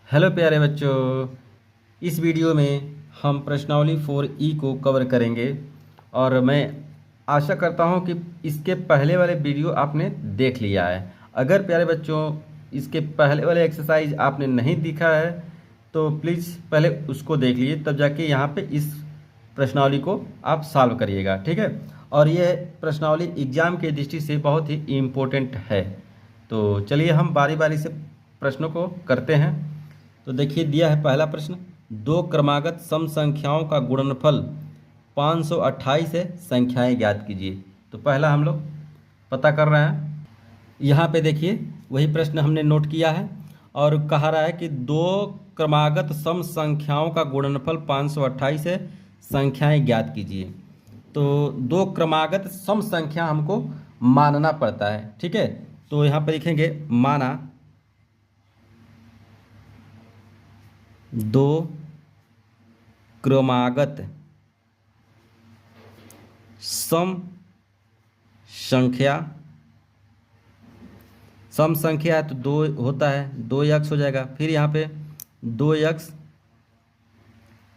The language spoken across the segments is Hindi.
हेलो प्यारे बच्चों। इस वीडियो में हम प्रश्नावली 4E को कवर करेंगे और मैं आशा करता हूं कि इसके पहले वाले वीडियो आपने देख लिया है। अगर प्यारे बच्चों इसके पहले वाले एक्सरसाइज आपने नहीं देखा है तो प्लीज़ पहले उसको देख लीजिए, तब जाके यहाँ पे इस प्रश्नावली को आप सॉल्व करिएगा, ठीक है। और यह प्रश्नावली एग्जाम की दृष्टि से बहुत ही इम्पोर्टेंट है। तो चलिए हम बारी बारी से प्रश्नों को करते हैं। तो देखिए, दिया है पहला प्रश्न, दो क्रमागत सम संख्याओं का गुणनफल 528 है, संख्याएं ज्ञात कीजिए। तो पहला हम लोग पता कर रहे हैं। यहाँ पे देखिए वही प्रश्न हमने नोट किया है और कहा रहा है कि दो क्रमागत सम संख्याओं का गुणनफल 528 है, संख्याएं ज्ञात कीजिए। तो दो क्रमागत सम संख्या हमको मानना पड़ता है, ठीक है। तो यहाँ पे लिखेंगे माना दो क्रमागत सम संख्या, सम संख्या है तो दो होता है, 2x हो जाएगा। फिर यहाँ पे 2x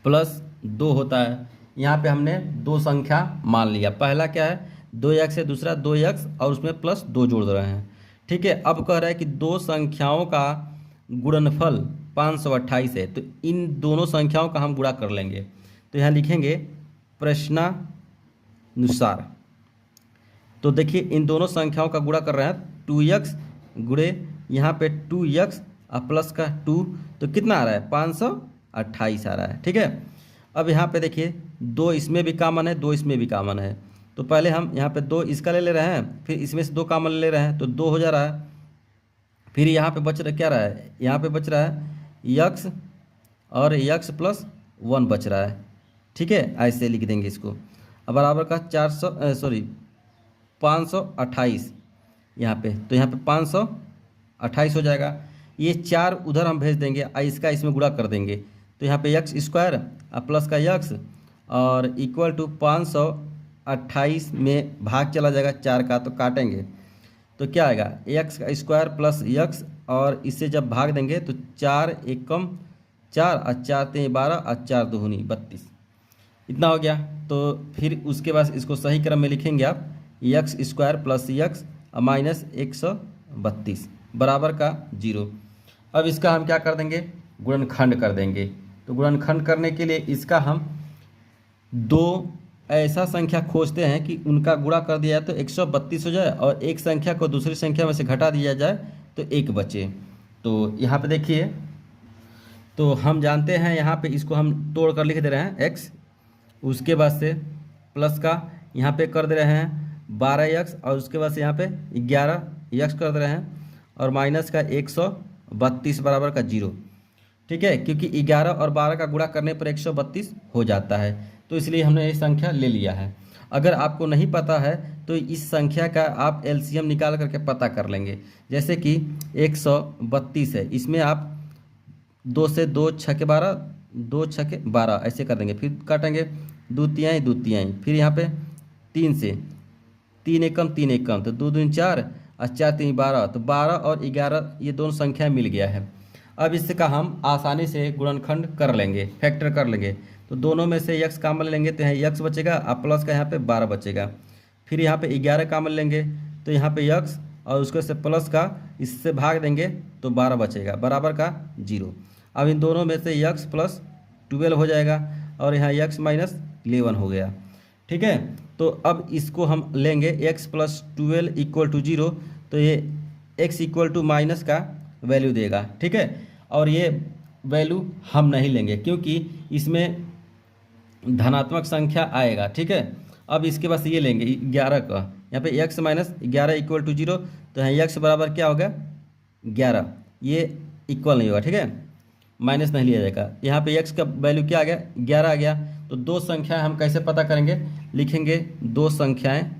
प्लस 2 होता है। यहाँ पे हमने दो संख्या मान लिया। पहला क्या है 2x है, दूसरा 2x और उसमें प्लस 2 जोड़ रहे हैं, ठीक है। अब कह रहा है कि दो संख्याओं का गुणनफल 528 है, तो इन दोनों संख्याओं का हम गुणा कर लेंगे। तो यहाँ लिखेंगे प्रश्नानुसार। तो देखिए इन दोनों संख्याओं का गुणा कर रहे हैं, 2x गुणे यहाँ पे 2x और प्लस का 2, तो कितना आ रहा है 528 आ रहा है, ठीक है। अब यहाँ पे देखिए दो इसमें भी कॉमन है, दो इसमें भी कॉमन है। तो पहले हम यहाँ पे दो इसका ले रहे हैं, फिर इसमें से दो कॉमन ले रहे हैं, तो 2 हो जा रहा है। फिर यहाँ पे बच रहा क्या रहा है, यहाँ पे बच रहा है यक्स और यक्स प्लस 1 बच रहा है, ठीक है। ऐसे लिख देंगे इसको। अब बराबर का 528 यहाँ पे, तो यहाँ पे 528 हो जाएगा। ये 4 उधर हम भेज देंगे और इसका इसमें गुणा कर देंगे। तो यहाँ पे यक्स स्क्वायर और प्लस का यक्स और इक्वल टू 528 में भाग चला जाएगा 4 का, तो काटेंगे तो क्या आएगा एक्स का स्क्वायर प्लस यक्स, और इससे जब भाग देंगे तो 4 एकम 4 और 4 3 12 और 4 दूनी 32, इतना हो गया। तो फिर उसके बाद इसको सही क्रम में लिखेंगे आप, x square plus x minus 132 बराबर का 0। अब इसका हम क्या कर देंगे, गुणनखंड कर देंगे। तो गुणनखंड करने के लिए इसका हम दो ऐसा संख्या खोजते हैं कि उनका गुणा कर दिया जाए तो 132 हो जाए और एक संख्या को दूसरी संख्या में से घटा दिया जाए तो 1 बचे। तो यहाँ पे देखिए, तो हम जानते हैं यहाँ पे इसको हम तोड़ कर लिख दे रहे हैं x, उसके बाद से प्लस का यहाँ पे कर दे रहे हैं 12x और उसके बाद से यहाँ पे 11x कर दे रहे हैं और माइनस का 132 बराबर का 0, ठीक है। क्योंकि 11 और 12 का गुणा करने पर 132 हो जाता है, तो इसलिए हमने ये संख्या ले लिया है। अगर आपको नहीं पता है तो इस संख्या का आप एलसीएम निकाल करके पता कर लेंगे। जैसे कि 132 है, इसमें आप 2 से 2 छके 12, 2 छके 12 ऐसे कर देंगे, फिर काटेंगे 2 तिहाई 2 तिहाई, फिर यहाँ पे 3 से 3 एकम 3 एकम, तो 2 दूनी 4 और 4 3 12, तो 12 और 11 ये दोनों संख्या मिल गया है। अब इसका हम आसानी से गुणनखंड कर लेंगे, फैक्टर कर लेंगे। तो दोनों में से x कॉमन लेंगे तो यहाँ x बचेगा और प्लस का यहाँ पे 12 बचेगा। फिर यहाँ पे 11 कॉमन लेंगे तो यहाँ पे x और उसके से प्लस का इससे भाग देंगे तो 12 बचेगा बराबर का 0। अब इन दोनों में से x प्लस 12 हो जाएगा और यहाँ x माइनस 11 हो गया, ठीक है। तो अब इसको हम लेंगे x प्लस 12 इक्वल टू 0, तो ये x इक्वल टू माइनस का वैल्यू देगा, ठीक है। और ये वैल्यू हम नहीं लेंगे क्योंकि इसमें धनात्मक संख्या आएगा, ठीक है। अब इसके बाद ये लेंगे 11 का, यहाँ पे x माइनस 11 इक्वल टू 0, तो यहाँ x बराबर क्या होगा 11, ये इक्वल नहीं होगा, ठीक है, माइनस नहीं लिया जाएगा। यहाँ पे x का वैल्यू क्या आ गया 11 आ गया। तो दो संख्याएं हम कैसे पता करेंगे, लिखेंगे दो संख्याएं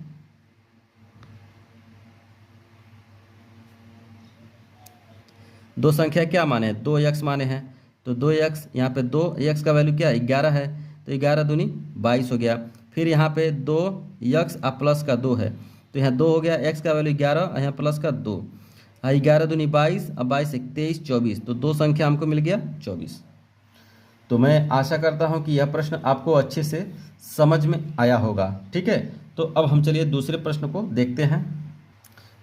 दो संख्या क्या माने हैं 2x माने हैं, तो 2x यहाँ पे 2x का वैल्यू क्या है 11 है, तो 11 दूनी 22 हो गया। फिर यहाँ पे 2x और प्लस का 2 है, तो यहाँ 2 हो गया, x का वैल्यू 11 और यहाँ प्लस का 2। 11 दूनी 22, अब 22 एक 23 24, तो दो संख्या हमको मिल गया 24। तो मैं आशा करता हूं कि यह प्रश्न आपको अच्छे से समझ में आया होगा। ठीक है, तो अब हम चलिए दूसरे प्रश्न को देखते हैं।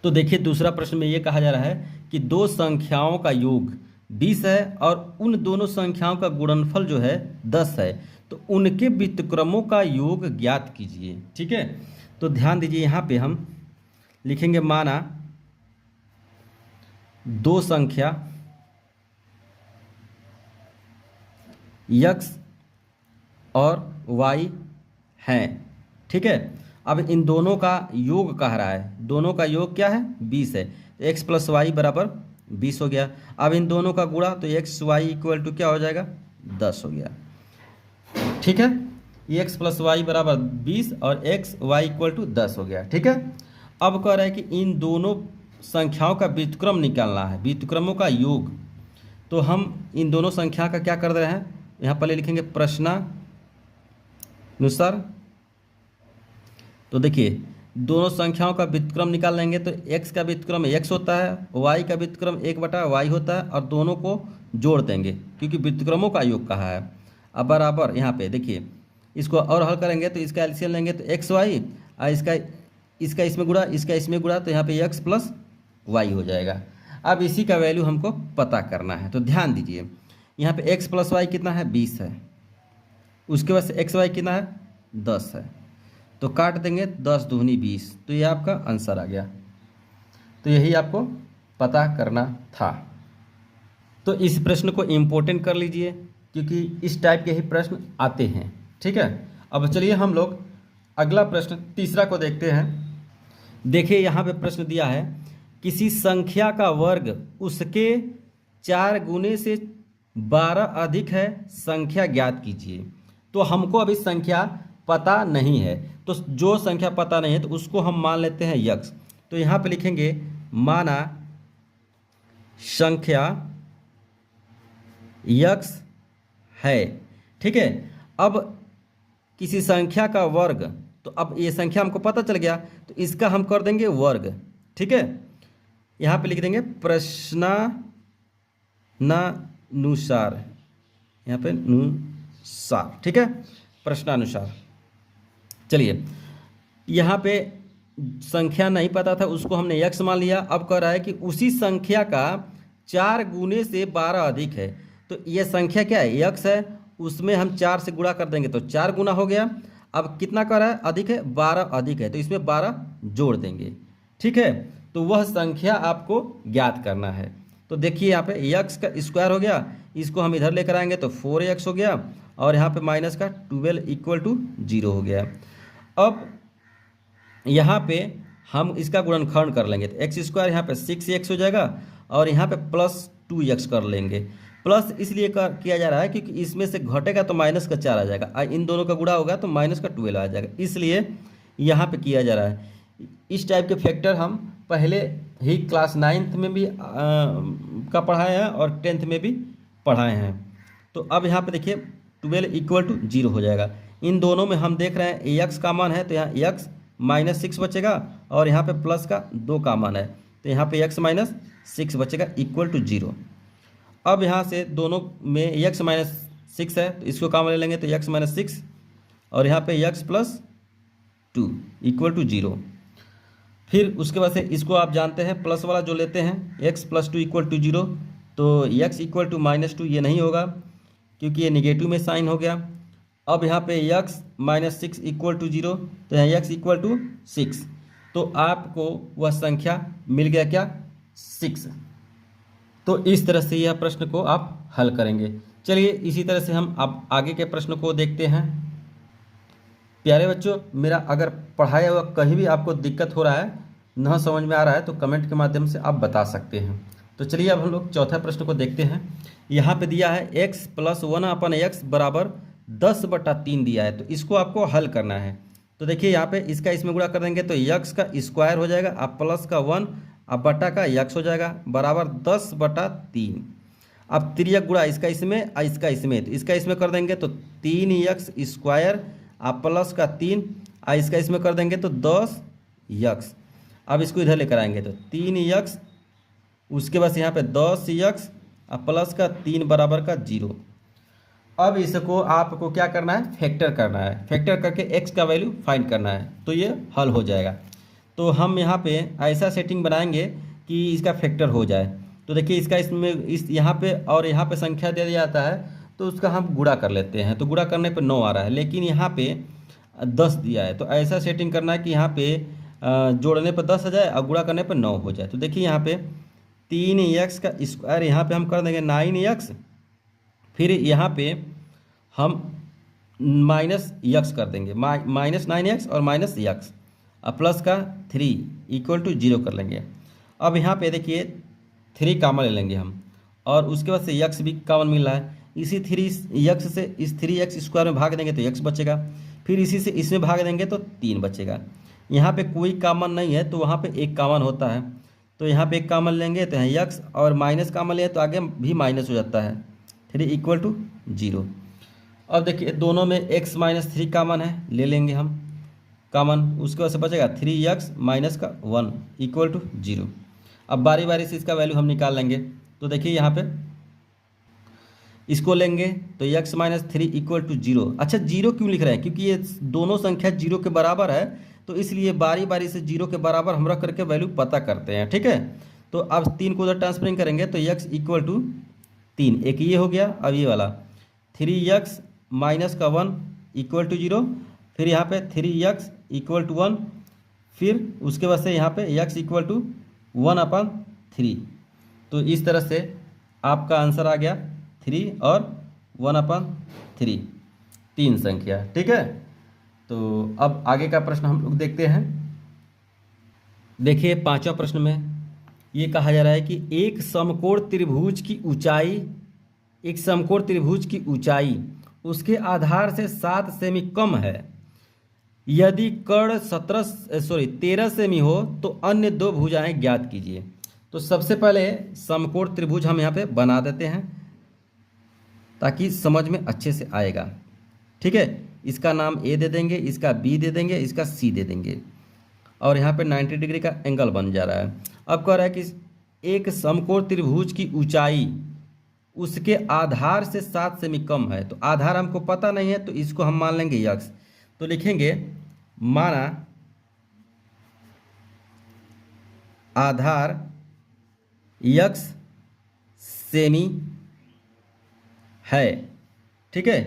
तो देखिए दूसरा प्रश्न में ये कहा जा रहा है कि दो संख्याओं का योग 20 है और उन दोनों संख्याओं का गुणनफल जो है 10 है, तो उनके व्युत्क्रमों का योग ज्ञात कीजिए। ठीक है, तो ध्यान दीजिए यहाँ पे हम लिखेंगे माना दो संख्या x और y हैं। ठीक है, अब इन दोनों का योग कह रहा है, दोनों का योग क्या है 20 है, x प्लस वाई बराबर 20 हो गया। अब इन दोनों का गुणा तो एक्स वाई इक्वल टू क्या हो जाएगा 10 हो गया। ठीक है, x प्लस वाई बराबर 20 और एक्स वाई इक्वल टू 10 हो गया। ठीक है, अब कह रहा है कि इन दोनों संख्याओं का व्युत्क्रम निकालना है, व्युत्क्रमों का योग। तो हम इन दोनों संख्या का क्या कर रहे हैं, यहाँ पहले लिखेंगे प्रश्नानुसार। तो देखिए दोनों संख्याओं का व्युत्क्रम निकाल लेंगे तो x का व्युत्क्रम x होता है, y का व्युत्क्रम 1/y होता है, और दोनों को जोड़ देंगे क्योंकि व्युत्क्रमों का योग कहा है। अब बराबर यहाँ पे देखिए इसको और हल करेंगे तो इसका एलसीएम लेंगे तो एक्स वाई, और इसका इसमें गुणा, इसका इसमें गुणा, तो यहाँ पे x प्लस वाई हो जाएगा। अब इसी का वैल्यू हमको पता करना है। तो ध्यान दीजिए यहाँ पे x प्लस वाई कितना है 20 है, उसके बाद से एक्स वाई कितना है 10 है, तो काट देंगे 10 दूनी 20, तो ये आपका आंसर आ गया। तो यही आपको पता करना था। तो इस प्रश्न को इम्पोर्टेंट कर लीजिए क्योंकि इस टाइप के ही प्रश्न आते हैं। ठीक है, अब चलिए हम लोग अगला प्रश्न तीसरा को देखते हैं। देखिए यहाँ पे प्रश्न दिया है किसी संख्या का वर्ग उसके 4 गुने से 12 अधिक है, संख्या ज्ञात कीजिए। तो हमको अभी संख्या पता नहीं है, तो जो संख्या पता नहीं है तो उसको हम मान लेते हैं यक्स। तो यहाँ पे लिखेंगे माना संख्या यक्स है। ठीक है, अब किसी संख्या का वर्ग, तो अब ये संख्या हमको पता चल गया तो इसका हम कर देंगे वर्ग। ठीक है, यहाँ पे लिख देंगे प्रश्नानुसार, यहाँ पे अनुसार। ठीक है, प्रश्नानुसार। चलिए यहाँ पे संख्या नहीं पता था उसको हमने यक्स मान लिया। अब कह रहा है कि उसी संख्या का 4 गुने से 12 अधिक है, तो ये संख्या क्या है यक्स है, उसमें हम 4 से गुणा कर देंगे तो 4 गुना हो गया। अब कितना कर रहा है अधिक है 12 अधिक है, तो इसमें 12 जोड़ देंगे। ठीक है, तो वह संख्या आपको ज्ञात करना है। तो देखिए यहाँ पे यक्स का स्क्वायर हो गया, इसको हम इधर लेकर आएंगे तो 4x हो गया, और यहाँ पे माइनस का 12 इक्वल टू 0 हो गया। अब यहाँ पे हम इसका गुणनखंड कर लेंगे तो एक्स स्क्वायर यहाँ पे 6x हो जाएगा, और यहाँ पे प्लस 2x कर लेंगे। प्लस इसलिए किया जा रहा है क्योंकि इसमें से घटेगा तो माइनस का 4 आ जाएगा, इन दोनों का गुणा होगा तो माइनस का 12 आ जाएगा, इसलिए यहाँ पे किया जा रहा है। इस टाइप के फैक्टर हम पहले ही क्लास 9th में भी का पढ़ाए हैं और 10th में भी पढ़ाए हैं। तो अब यहाँ पे देखिए 12 इक्वल टू 0 हो जाएगा। इन दोनों में हम देख रहे हैं एक्स का मान है तो यहाँ एक्स माइनस 6 बचेगा, और यहाँ पे प्लस का 2 का मान है तो यहाँ पे एक्स माइनस 6 बचेगा इक्वल टू 0। अब यहाँ से दोनों में एक्स माइनस 6 है तो इसको काम ले लेंगे तो एक्स माइनस 6, और यहाँ पे एक्स प्लस 2 इक्वल टू 0। फिर उसके बाद से इसको आप जानते हैं प्लस वाला जो लेते हैं एक्स प्लस 2 इक्वल टू 0, तो एक्स इक्वल टू माइनस 2 ये नहीं होगा क्योंकि ये निगेटिव में साइन हो गया। अब यहाँ पे x माइनस 6 इक्वल टू 0, तो यहाँ x इक्वल टू 6, तो आपको वह संख्या मिल गया क्या 6। तो इस तरह से यह प्रश्न को आप हल करेंगे। चलिए इसी तरह से हम अब आगे के प्रश्न को देखते हैं। प्यारे बच्चों, मेरा अगर पढ़ाया हुआ कहीं भी आपको दिक्कत हो रहा है, न समझ में आ रहा है, तो कमेंट के माध्यम से आप बता सकते हैं। तो चलिए अब हम लोग चौथा प्रश्न को देखते हैं। यहाँ पे दिया है x प्लस 1/x बराबर 10/3 दिया है, तो इसको आपको हल करना है। तो देखिए यहाँ पे इसका इसमें गुणा कर देंगे तो x का स्क्वायर हो जाएगा, अब प्लस का 1 अब बटा का x हो जाएगा बराबर 10/3। अब तिर्यक गुणा इसका इसमें इसका इसमें, तो इसका इसमें कर देंगे तो 3x स्क्वायर अब प्लस का 3 इसका इसमें कर देंगे तो 10x। अब इसको इधर लेकर आएंगे तो 3x उसके बाद यहाँ पे 10x और प्लस का 3 बराबर का 0। अब इसको आपको क्या करना है, फैक्टर करना है। फैक्टर करके x का वैल्यू फाइंड करना है, तो ये हल हो जाएगा। तो हम यहाँ पे ऐसा सेटिंग बनाएंगे कि इसका फैक्टर हो जाए। तो देखिए इसका इसमें इस यहाँ पे और यहाँ पे संख्या दे दिया जाता है, तो उसका हम गुणा कर लेते हैं। तो गुणा करने पे 9 आ रहा है, लेकिन यहाँ पे 10 दिया है। तो ऐसा सेटिंग करना है कि यहाँ पे जोड़ने पर 10 आ जाए और गुणा करने पर 9 हो जाए। तो देखिए यहाँ पे 3x का स्क्वायर यहाँ पे हम कर देंगे 9x, फिर यहाँ पे हम माइनस यक्स कर देंगे, -9x और माइनस यक्स और प्लस का 3 इक्वल टू 0 कर लेंगे। अब यहाँ पे देखिए 3 कॉमन ले लेंगे हम, और उसके बाद से यक्स भी कॉमन मिल रहा है। इसी 3x से इस 3x स्क्वायर में भाग देंगे तो x बचेगा, फिर इसी से इसमें भाग देंगे तो 3 बचेगा। यहाँ पे कोई कॉमन नहीं है तो वहाँ पे एक कॉमन होता है, तो यहाँ पे एक कॉमन लेंगे तो यहाँ x, और माइनस कॉमन लें तो आगे भी माइनस हो जाता है, 3 इक्वल टू 0। अब देखिए दोनों में x माइनस 3 कॉमन है, ले लेंगे हम कॉमन, उसके बाद से बचेगा 3x माइनस का 1 इक्वल टू 0। अब बारी बारी से इसका वैल्यू हम निकाल लेंगे। तो देखिए यहाँ पे इसको लेंगे तो x माइनस 3 इक्वल टू 0। अच्छा 0 क्यों लिख रहे हैं, क्योंकि ये दोनों संख्या 0 के बराबर है, तो इसलिए बारी बारी से 0 के बराबर हम रख करके वैल्यू पता करते हैं। ठीक है, तो अब 3 को उधर ट्रांसफरिंग करेंगे तो x इक्वल टू 3, एक ये हो गया। अब ये वाला 3x माइनस का 1 इक्वल टू 0, फिर यहाँ पे 3x इक्वल टू 1, फिर उसके बाद से यहाँ पे x इक्वल टू 1/3। तो इस तरह से आपका आंसर आ गया 3 और 1/3, 3 संख्या। ठीक है, तो अब आगे का प्रश्न हम लोग देखते हैं। देखिए 5वां प्रश्न में ये कहा जा रहा है कि एक समकोण त्रिभुज की ऊंचाई उसके आधार से 7 सेमी कम है। यदि कर्ण 13 सेमी हो तो अन्य 2 भुजाएं ज्ञात कीजिए। तो सबसे पहले समकोण त्रिभुज हम यहाँ पे बना देते हैं ताकि समझ में अच्छे से आएगा। ठीक है, इसका नाम A दे देंगे, इसका B दे देंगे, इसका C दे देंगे, और यहाँ पे 90 डिग्री का एंगल बन जा रहा है। अब कह रहा है कि एक समकोण त्रिभुज की ऊंचाई उसके आधार से 7 सेमी कम है। तो आधार हमको पता नहीं है, तो इसको हम मान लेंगे यक्स। तो लिखेंगे माना आधार यक्स सेमी है। ठीक है,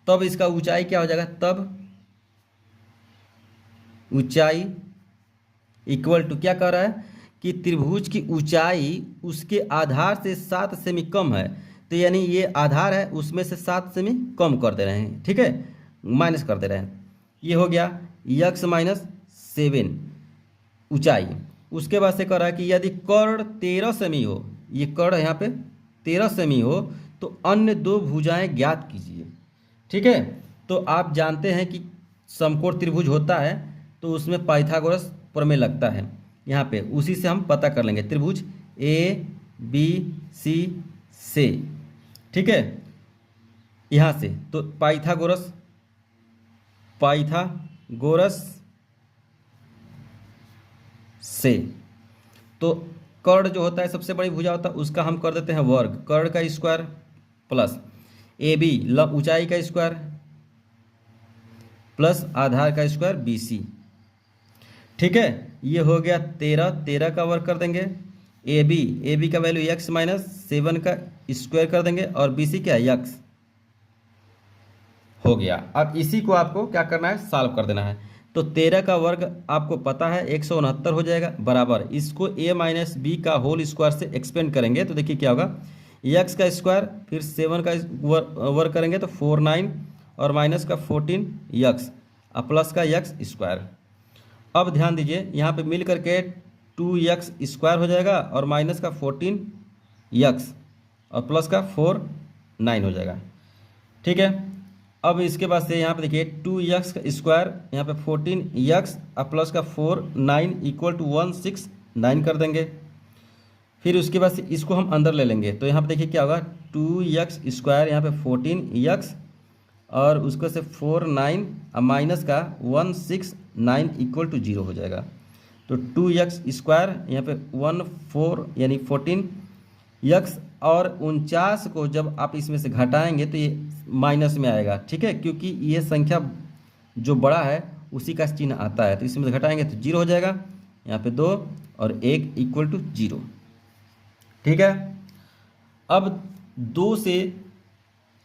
तब इसका ऊंचाई क्या हो जाएगा, तब ऊंचाई इक्वल टू क्या कह रहा है कि त्रिभुज की ऊंचाई उसके आधार से 7 सेमी कम है। तो यानी ये आधार है, उसमें से 7 सेमी कम कर दे रहे हैं। ठीक है, माइनस कर दे रहे हैं। ये हो गया यक्स माइनस 7 ऊंचाई। उसके बाद से कह रहा है कि यदि कर्ण 13 सेमी हो, ये कर्ण यहाँ पे 13 सेमी हो, तो अन्य 2 भुजाएं ज्ञात कीजिए। ठीक है, तो आप जानते हैं कि समकोण त्रिभुज होता है तो उसमें पाइथागोरस प्रमेय लगता है। यहाँ पे उसी से हम पता कर लेंगे त्रिभुज ABC से। ठीक है, यहाँ से तो पाइथागोरस से, तो कर्ण जो होता है सबसे बड़ी भुजा होता है, उसका हम कर देते हैं वर्ग, कर्ण का स्क्वायर प्लस AB ऊंचाई का स्क्वायर प्लस आधार का स्क्वायर BC। ठीक है, ये हो गया 13 का वर्ग कर देंगे। AB का वैल्यू x माइनस 7 का स्क्वायर कर देंगे, और BC क्या है, यक्स हो गया। अब इसी को आपको क्या करना है, सॉल्व कर देना है। तो 13 का वर्ग आपको पता है 169 हो जाएगा, बराबर इसको a माइनस बी का होल स्क्वायर से एक्सपेंड करेंगे तो देखिए क्या होगा, x का स्क्वायर फिर 7 का वर्ग करेंगे तो 49 और माइनस का 14 यक्स और प्लस का यक्स स्क्वायर। अब ध्यान दीजिए यहाँ पे मिल करके 2x स्क्वायर हो जाएगा और माइनस का 14 यक्स और प्लस का 49 हो जाएगा। ठीक है, अब इसके बाद से यहाँ पे देखिए 2x का स्क्वायर, यहाँ पे 14 यक्स और प्लस का 49 इक्वल टू 169 कर देंगे। फिर उसके बाद से इसको हम अंदर ले लेंगे तो यहाँ पे देखिए क्या होगा, 2x स्क्वायर यहाँ पे 14 यक्स और उसको से 49 और माइनस का 169 इक्वल टू 0 हो जाएगा। तो 2x² यहाँ पे 4 यानी 14 यक्स, और 49 को जब आप इसमें से घटाएंगे तो ये माइनस में आएगा, ठीक है, क्योंकि ये संख्या जो बड़ा है उसी का चिन्ह आता है, तो इसमें से घटाएंगे तो 0 हो जाएगा। यहाँ पे 2 और 1 = 0, ठीक है। अब 2 से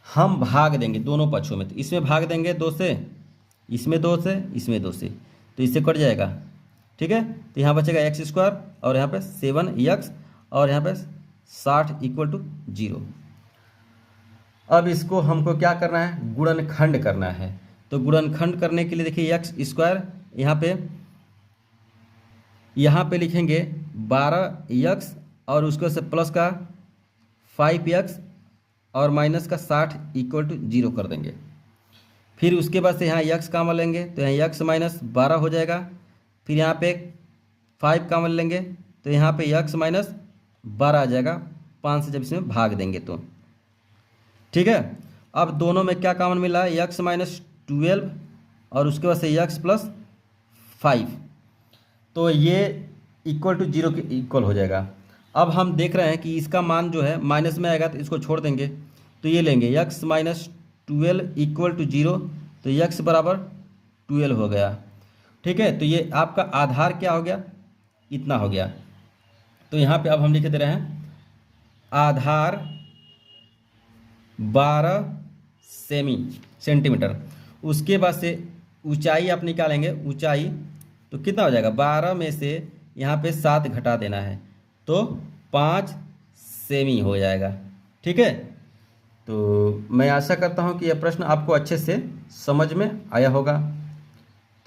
हम भाग देंगे दोनों पक्षों में, तो इसमें भाग देंगे 2 से, इसमें 2 से, इसमें 2 से, तो इससे कट जाएगा, ठीक है। तो यहाँ बचेगा x² और यहाँ पे 7x और यहाँ पे 60 = 0। अब इसको हमको क्या करना है, गुणनखंड करना है। तो गुणनखंड करने के लिए देखिए x² यहाँ पे लिखेंगे 12x और उसको से प्लस का 5x और माइनस का 60 = 0 कर देंगे। फिर उसके बाद से यहाँ x कॉमन लेंगे तो यहाँ x - 12 हो जाएगा। फिर यहाँ पे 5 कॉमन लेंगे तो यहाँ पे x - 12 आ जाएगा, 5 से जब इसमें भाग देंगे तो, ठीक है। अब दोनों में क्या कॉमन मिला है, x - 12 और उसके बाद से x + 5, तो ये = 0 के इक्वल हो जाएगा। अब हम देख रहे हैं कि इसका मान जो है माइनस में आएगा तो इसको छोड़ देंगे, तो ये लेंगे x - 12 = 0, तो x = 12 हो गया, ठीक है। तो ये आपका आधार क्या हो गया, इतना हो गया। तो यहाँ पे अब हम लिख दे रहे हैं आधार 12 सेंटीमीटर। उसके बाद से ऊंचाई आप निकालेंगे, ऊंचाई तो कितना हो जाएगा, 12 में से यहाँ पे 7 घटा देना है तो 5 सेमी हो जाएगा, ठीक है। तो मैं आशा करता हूँ कि यह प्रश्न आपको अच्छे से समझ में आया होगा,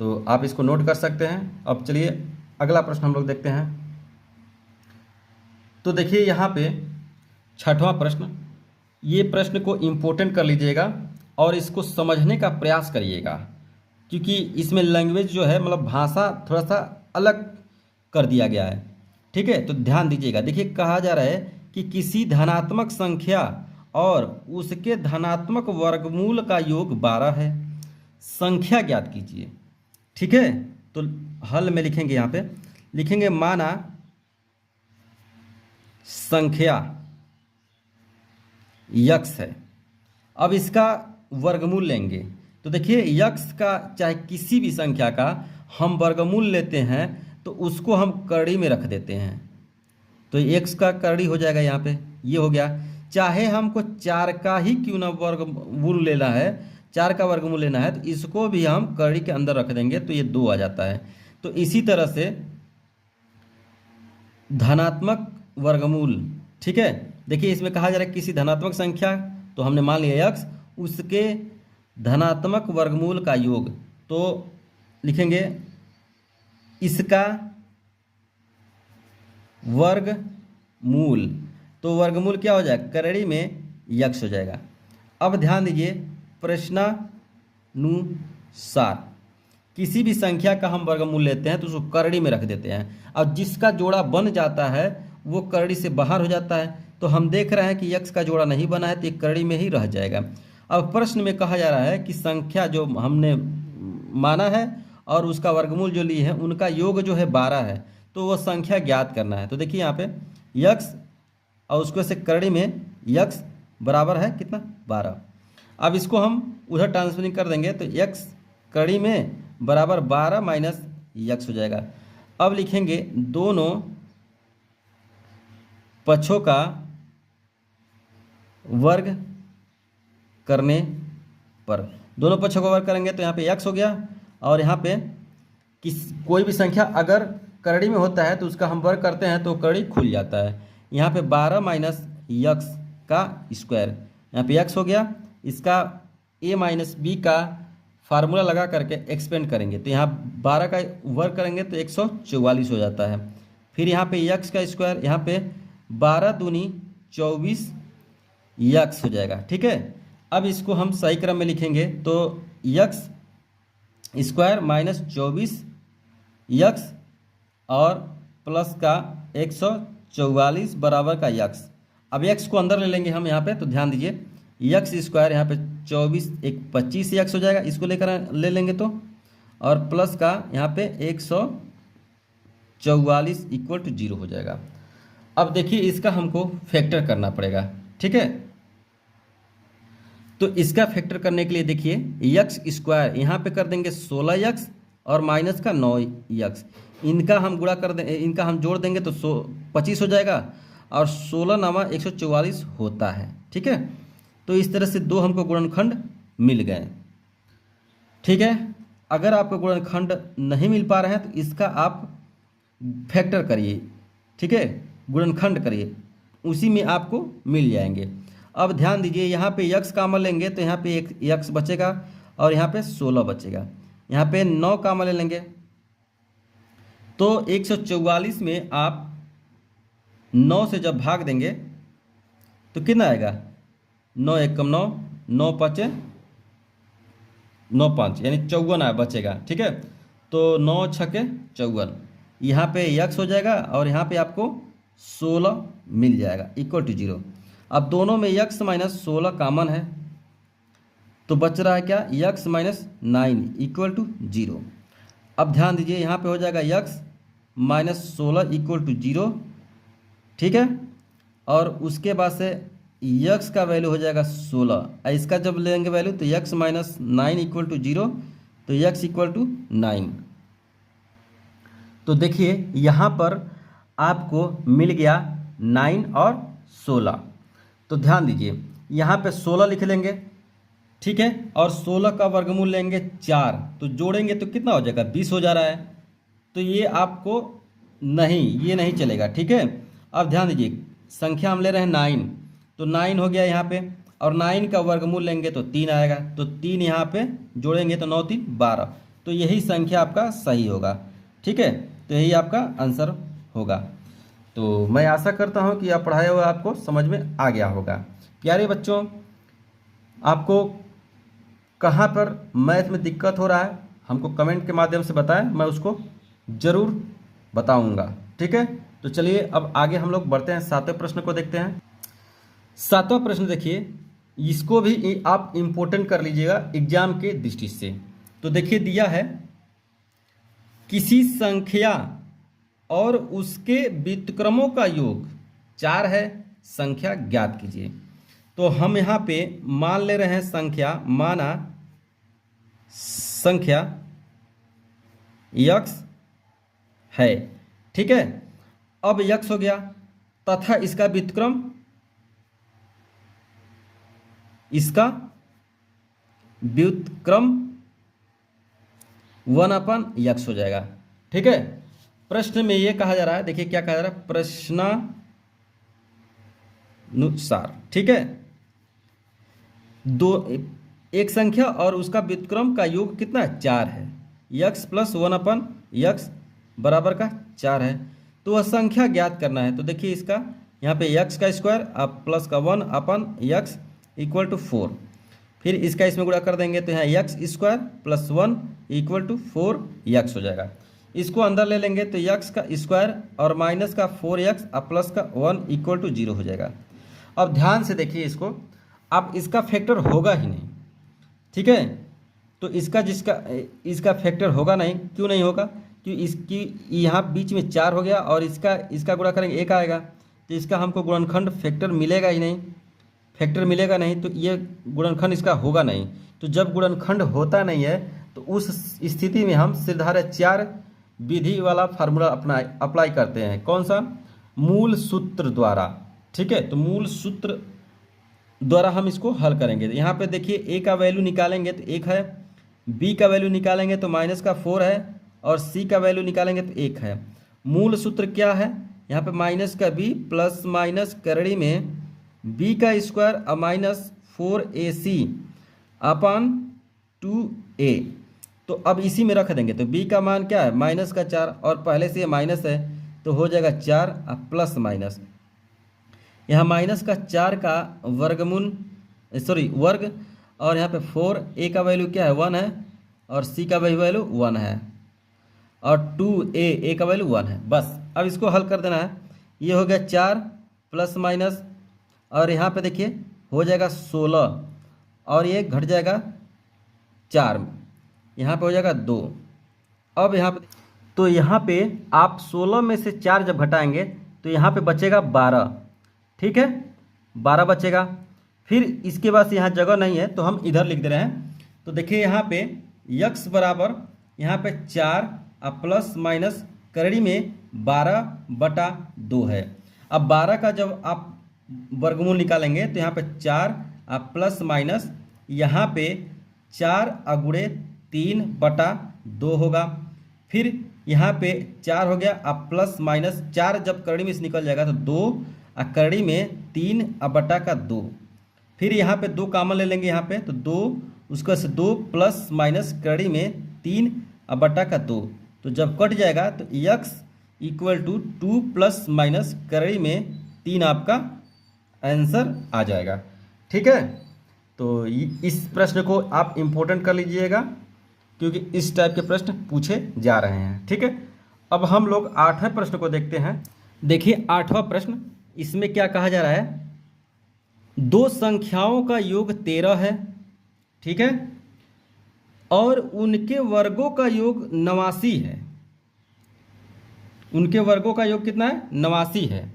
तो आप इसको नोट कर सकते हैं। अब चलिए अगला प्रश्न हम लोग देखते हैं। तो देखिए यहाँ पे 6वां प्रश्न, ये प्रश्न को इम्पोर्टेंट कर लीजिएगा और इसको समझने का प्रयास करिएगा, क्योंकि इसमें लैंग्वेज जो है मतलब भाषा थोड़ा सा अलग कर दिया गया है, ठीक है। तो ध्यान दीजिएगा। देखिए कहा जा रहा है कि किसी धनात्मक संख्या और उसके धनात्मक वर्गमूल का योग 12 है, संख्या ज्ञात कीजिए, ठीक है। तो हल में लिखेंगे, यहाँ पे लिखेंगे माना संख्या x है, अब इसका वर्गमूल लेंगे। तो देखिए x का चाहे किसी भी संख्या का हम वर्गमूल लेते हैं तो उसको हम कड़ी में रख देते हैं, तो x का कड़ी हो जाएगा, यहाँ पे ये हो गया। चाहे हमको 4 का ही क्यों ना वर्गमूल लेना है, 4 का वर्गमूल लेना है, तो इसको भी हम कड़ी के अंदर रख देंगे तो ये 2 आ जाता है। तो इसी तरह से धनात्मक वर्गमूल, ठीक है। देखिए इसमें कहा जा रहा है किसी धनात्मक संख्या, तो हमने मान लिया x, उसके धनात्मक वर्गमूल का योग, तो लिखेंगे इसका वर्गमूल, तो वर्गमूल क्या हो जाएगा, करड़ी में x हो जाएगा। अब ध्यान दीजिए प्रश्नानुसार किसी भी संख्या का हम वर्गमूल लेते हैं तो उसको करड़ी में रख देते हैं, और जिसका जोड़ा बन जाता है वो करड़ी से बाहर हो जाता है। तो हम देख रहे हैं कि x का जोड़ा नहीं बना है तो ये करड़ी में ही रह जाएगा। अब प्रश्न में कहा जा रहा है कि संख्या जो हमने माना है और उसका वर्गमूल जो लिए हैं उनका योग जो है 12 है, तो वो संख्या ज्ञात करना है। तो देखिए यहाँ पे x और उसको से करड़ी में x बराबर है कितना, 12। अब इसको हम उधर ट्रांसफरिंग कर देंगे तो x कड़ी में बराबर 12 माइनस x हो जाएगा। अब लिखेंगे दोनों पक्षों का वर्ग करने पर, दोनों पक्षों का वर्ग करेंगे तो यहाँ पे x हो गया, और यहाँ पे कोई भी संख्या अगर करड़ी में होता है तो उसका हम वर्ग करते हैं तो करड़ी खुल जाता है। यहाँ पे 12 माइनस x का स्क्वायर, यहाँ पे x हो गया, इसका a माइनस b का फार्मूला लगा करके एक्सपेंड करेंगे तो यहाँ 12 का वर्ग करेंगे तो 144 हो जाता है। फिर यहाँ पे x का स्क्वायर, यहाँ पे 12 दूनी 24 x हो जाएगा, ठीक है। अब इसको हम सही क्रम में लिखेंगे तो x स्क्वायर माइनस 24 x और प्लस का 144 बराबर का x। अब x को अंदर ले लेंगे हम यहाँ पे, तो ध्यान दीजिए x स्क्वायर यहाँ पे 24 एक 25 x हो जाएगा, इसको लेकर ले लेंगे तो, और प्लस का यहाँ पे 44 इक्वल टू 0 हो जाएगा। अब देखिए इसका हमको फैक्टर करना पड़ेगा, ठीक है। तो इसका फैक्टर करने के लिए देखिए यक्स स्क्वायर यहाँ पे कर देंगे 16x और माइनस का 9x, इनका हम गुणा कर दें, इनका हम जोड़ देंगे तो 25 हो जाएगा और 16 नामा 144 होता है, ठीक है। तो इस तरह से दो हमको गुणनखंड मिल गए, ठीक है। अगर आपको गुणनखंड नहीं मिल पा रहे हैं तो इसका आप फैक्टर करिए, ठीक है, गुणनखंड करिए, उसी में आपको मिल जाएंगे। अब ध्यान दीजिए यहाँ पे यक्स कामन लेंगे तो यहाँ पे एक यक्स बचेगा और यहाँ पे 16 बचेगा, यहाँ पे 9 कामन ले लेंगे तो 144 में आप 9 से जब भाग देंगे तो कितना आएगा, 9 एकम 9, 9 पचे 9 5 यानी 54 बचेगा, ठीक है। तो 9 छके 54, यहाँ पे यक्स हो जाएगा और यहाँ पे आपको 16 मिल जाएगा इक्वल टू 0। अब दोनों में यक्स माइनस 16 कॉमन है तो बच रहा है क्या, यक्स माइनस 9 इक्वल टू 0। अब ध्यान दीजिए यहाँ पे हो जाएगा यक्स माइनस 16 इक्वल टू 0, ठीक है। और उसके बाद से यक्स का वैल्यू हो जाएगा 16, इसका जब लेंगे वैल्यू तो यक्स माइनस 9 इक्वल टू 0, तो यक्स इक्वल टू 9। तो देखिए यहाँ पर आपको मिल गया 9 और 16। तो ध्यान दीजिए यहाँ पे 16 लिख लेंगे, ठीक है, और 16 का वर्गमूल लेंगे 4, तो जोड़ेंगे तो कितना हो जाएगा, 20 हो जा रहा है। तो ये आपको नहीं, ये नहीं चलेगा, ठीक है। अब ध्यान दीजिए संख्या हम ले रहे हैं 9, तो 9 हो गया यहाँ पे, और 9 का वर्गमूल लेंगे तो 3 आएगा, तो 3 यहाँ पे जोड़ेंगे तो 9 3 12, तो यही संख्या आपका सही होगा, ठीक है। तो यही आपका आंसर होगा। तो मैं आशा करता हूँ कि आप पढ़ाया हुआ आपको समझ में आ गया होगा। प्यारे बच्चों, आपको कहाँ पर मैथ में दिक्कत हो रहा है हमको कमेंट के माध्यम से बताएं, मैं उसको ज़रूर बताऊंगा, ठीक है। तो चलिए अब आगे हम लोग बढ़ते हैं, 7वें प्रश्न को देखते हैं। 7वां प्रश्न देखिए, इसको भी आप इम्पोर्टेंट कर लीजिएगा एग्जाम के दृष्टि से। तो देखिए दिया है किसी संख्या और उसके व्युत्क्रमों का योग 4 है, संख्या ज्ञात कीजिए। तो हम यहाँ पे मान ले रहे हैं संख्या, माना संख्या यक्स है, ठीक है। अब यक्स हो गया तथा इसका व्युत्क्रम, इसका व्युत्क्रम 1/x हो जाएगा, ठीक है। प्रश्न में यह कहा जा रहा है, देखिए क्या कहा जा रहा है, प्रश्नानुसार, ठीक है। एक संख्या और उसका व्युत्क्रम का योग कितना है, 4 है, x प्लस 1/x बराबर का 4 है। तो वह संख्या ज्ञात करना है। तो देखिए इसका यहाँ पे x का स्क्वायर अब प्लस का 1/x इक्वल टू 4, फिर इसका इसमें गुणा कर देंगे तो यहाँ x square plus 1 equal to 4x हो जाएगा। इसको अंदर ले लेंगे तो x का स्क्वायर और माइनस का 4x और प्लस का 1 इक्वल टू 0 हो जाएगा। अब ध्यान से देखिए इसको, अब इसका फैक्टर होगा ही नहीं, ठीक है। तो इसका फैक्टर होगा नहीं, क्यों नहीं होगा, क्यों इसकी यहाँ बीच में 4 हो गया और इसका गुणा करेंगे 1 आएगा, तो इसका हमको गुणनखंड फैक्टर मिलेगा ही नहीं, फैक्टर मिलेगा नहीं, तो ये गुणनखंड इसका होगा नहीं। तो जब गुणनखंड होता नहीं है तो उस स्थिति में हम सिरधारा 4 विधि वाला फार्मूला अप्लाई करते हैं। कौन सा, मूल सूत्र द्वारा, ठीक है। तो मूल सूत्र द्वारा हम इसको हल करेंगे। तो यहाँ पे देखिए a का वैल्यू निकालेंगे तो 1 है, b का वैल्यू निकालेंगे तो माइनस का 4 है, और c का वैल्यू निकालेंगे तो 1 है। मूल सूत्र क्या है, यहाँ पे माइनस का b प्लस माइनस करड़ी में b का स्क्वायर और माइनस 4ac अपन 2a। तो अब इसी में रख देंगे तो b का मान क्या है, माइनस का 4, और पहले से ये माइनस है तो हो जाएगा 4 और प्लस माइनस, यहाँ माइनस का 4 का वर्गमूल वर्ग, और यहाँ पे 4, a का वैल्यू क्या है 1 है, और c का वैल्यू 1 है, और 2a का वैल्यू 1 है। बस अब इसको हल कर देना है। ये हो गया 4 प्लस माइनस, और यहाँ पे देखिए हो जाएगा 16, और ये घट जाएगा 4, यहाँ पे हो जाएगा 2। अब यहाँ पे तो यहाँ पे आप 16 में से 4 जब घटाएंगे तो यहाँ पे बचेगा 12। ठीक है, 12 बचेगा। फिर इसके बाद यहाँ जगह नहीं है तो हम इधर लिख दे रहे हैं। तो देखिए यहाँ पे यक्स बराबर यहाँ पे 4 अब प्लस माइनस करड़ी में 12/2 है। अब 12 का जब आप वर्गमूल निकालेंगे तो यहाँ पे 4 अब प्लस माइनस यहाँ पे 4 अगुड़े 3/2 होगा। फिर यहाँ पे 4 हो गया, अब प्लस माइनस 4 जब करड़ी में से निकल जाएगा तो 2 और करड़ी में 3/2। फिर यहाँ पे 2 कॉमन ले लेंगे यहाँ पे तो 2, उसका से 2 प्लस माइनस करड़ी में 3/2। तो जब कट जाएगा तो x equal to 2 plus minus करड़ी में 3 आपका आंसर आ जाएगा। ठीक है, तो इस प्रश्न को आप इम्पोर्टेंट कर लीजिएगा क्योंकि इस टाइप के प्रश्न पूछे जा रहे हैं। ठीक है, अब हम लोग 8वें प्रश्न को देखते हैं। देखिए 8वां प्रश्न, इसमें क्या कहा जा रहा है, दो संख्याओं का योग 13 है। ठीक है, और उनके वर्गों का योग 89 है। उनके वर्गों का योग कितना है, 89 है।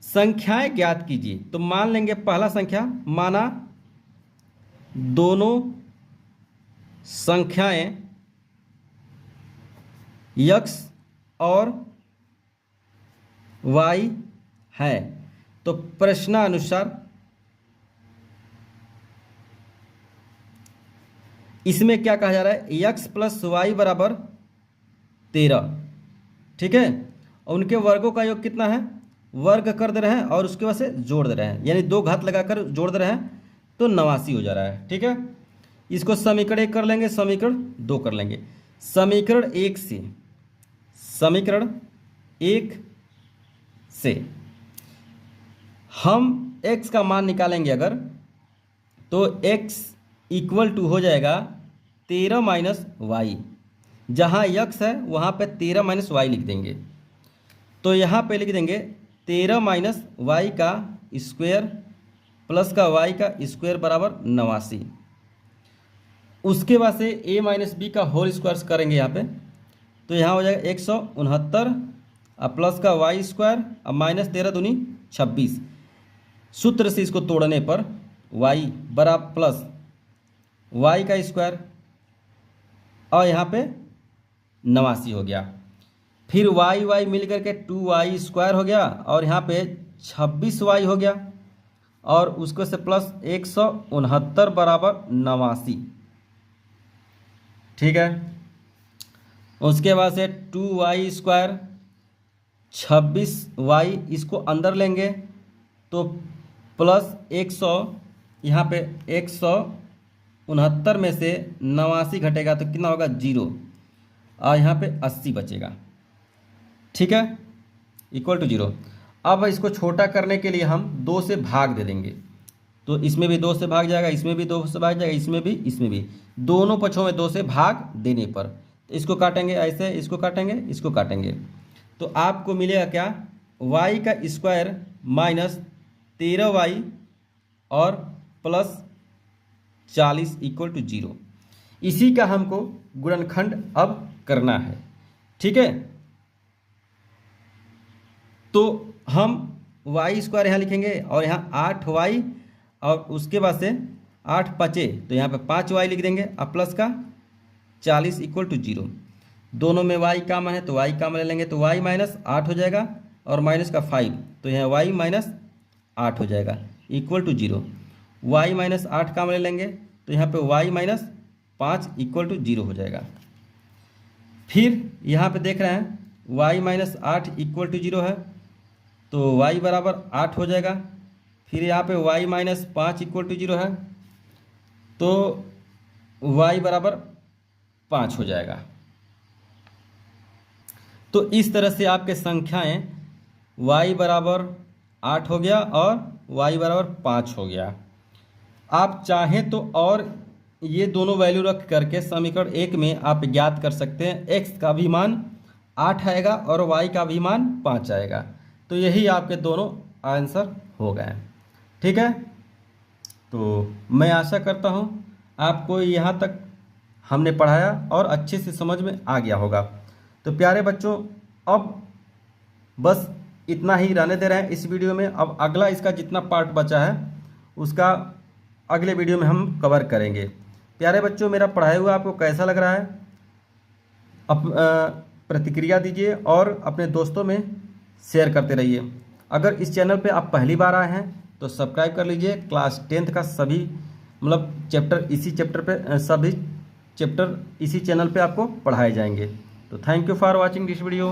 संख्याएं ज्ञात कीजिए। तो मान लेंगे पहला संख्या, माना दोनों संख्याएं x और y है। तो प्रश्नानुसार इसमें क्या कहा जा रहा है, x प्लस वाई बराबर 13। ठीक है, और उनके वर्गों का योग कितना है, वर्ग कर दे रहे हैं और उसके बाद से जोड़ दे रहे हैं, यानी 2 घात लगाकर जोड़ दे रहे हैं तो 89 हो जा रहा है। ठीक है, इसको समीकरण 1 कर लेंगे, समीकरण 2 कर लेंगे। समीकरण 1 से हम x का मान निकालेंगे अगर, तो x इक्वल टू हो जाएगा 13 माइनस वाई। जहाँ x है वहाँ पे 13 माइनस वाई लिख देंगे। तो यहाँ पे लिख देंगे 13 माइनस वाई का स्क्वायर प्लस का वाई का स्क्वायर बराबर 89। उसके बाद से a माइनस बी का होल स्क्वायर करेंगे यहाँ पे, तो यहाँ हो जाएगा 169 अब प्लस का वाई स्क्वायर अब माइनस 13 दूनी 26। सूत्र से इसको तोड़ने पर y बराबर प्लस वाई का स्क्वायर और यहाँ पे 89 हो गया। फिर y मिल करके 2y स्क्वायर हो गया और यहाँ पे 26y हो गया और उसको से प्लस 169 बराबर 89। ठीक है, उसके बाद से 2y स्क्वायर 26y इसको अंदर लेंगे तो प्लस 100, यहाँ पे 169 में से 89 घटेगा तो कितना होगा 0 और यहाँ पे 80 बचेगा। ठीक है, इक्वल टू 0। अब इसको छोटा करने के लिए हम 2 से भाग दे देंगे, तो इसमें भी 2 से भाग जाएगा, इसमें भी 2 से भाग जाएगा, इसमें भी दोनों पक्षों में 2 से भाग देने पर तो इसको काटेंगे ऐसे, इसको काटेंगे, इसको काटेंगे तो आपको मिलेगा क्या, y का स्क्वायर माइनस 13y और प्लस 40 इक्वल टू 0। इसी का हमको गुणनखंड अब करना है। ठीक है, तो हम y स्क्वायर यहाँ लिखेंगे और यहाँ 8y और उसके बाद से 8 5 तो यहाँ पे 5y लिख देंगे अब प्लस का 40 इक्वल टू 0। दोनों में y कॉमन है तो y कॉमन ले लेंगे तो y माइनस 8 हो जाएगा और माइनस का 5 तो यहाँ y माइनस 8 हो जाएगा equal to 0। y minus 8 common ले लेंगे तो यहाँ पे y माइनस 5 इक्वल टू 0 हो जाएगा। फिर यहाँ पे देख रहे हैं y माइनस 8 इक्वल टू 0 है तो y बराबर 8 हो जाएगा। फिर यहाँ पे y माइनस 5 इक्वल टू 0 है तो y बराबर 5 हो जाएगा। तो इस तरह से आपके संख्याएं y बराबर 8 हो गया और y बराबर 5 हो गया। आप चाहें तो और ये दोनों वैल्यू रख करके समीकरण 1 में आप ज्ञात कर सकते हैं। x का भी मान 8 आएगा और y का भी मान 5 आएगा, तो यही आपके दोनों आंसर हो गए। ठीक है, तो मैं आशा करता हूँ आपको यहाँ तक हमने पढ़ाया और अच्छे से समझ में आ गया होगा। तो प्यारे बच्चों, अब बस इतना ही रहने दे रहे हैं इस वीडियो में। अब अगला इसका जितना पार्ट बचा है उसका अगले वीडियो में हम कवर करेंगे। प्यारे बच्चों, मेरा पढ़ाया हुआ आपको कैसा लग रहा है? प्रतिक्रिया दीजिए और अपने दोस्तों में शेयर करते रहिए। अगर इस चैनल पे आप पहली बार आए हैं तो सब्सक्राइब कर लीजिए। क्लास 10th का सभी चैप्टर सभी चैप्टर इसी चैनल पे आपको पढ़ाए जाएंगे। तो thank you for watching this video.